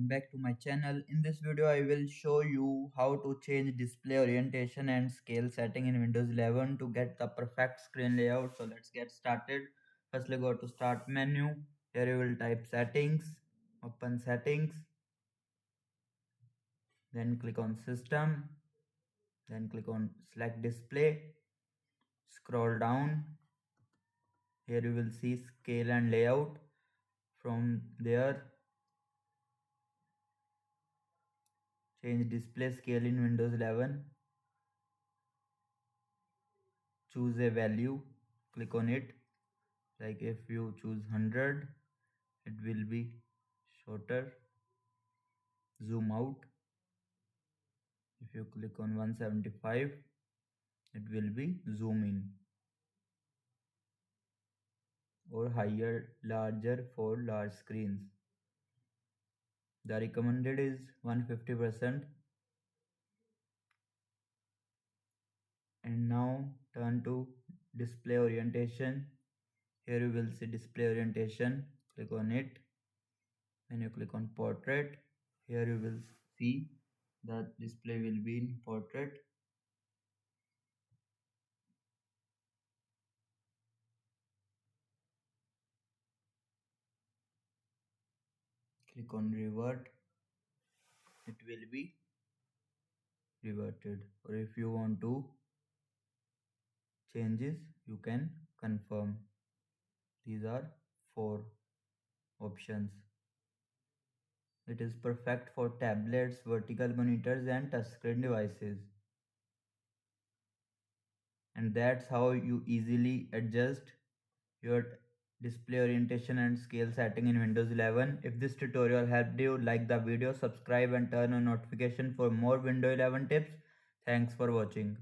back to my channel. In this video I will show you how to change display orientation and scale setting in Windows 11 to get the perfect screen layout. So let's get started. Firstly go to start menu. Here you will type settings, open settings, then click on system, then click on select display, scroll down. Here you will see scale and layout. From there change display scale in Windows 11. Choose a value, click on it. Like if you choose 100, it will be shorter. Zoom out. If you click on 175, it will be zoom in. Or higher, larger for large screens. The recommended is 150%. And now turn to display orientation. Here you will see display orientation. Click on it. When you click on portrait, here you will see that display will be in portrait. Click on revert, it will be reverted. Or if you want to changes, you can confirm. These are 4 options. It is perfect for tablets, vertical monitors and touchscreen devices. And that's how you easily adjust your display orientation and scale setting in Windows 11. If this tutorial helped you, like the video, subscribe and turn on notification for more Windows 11 tips. Thanks for watching.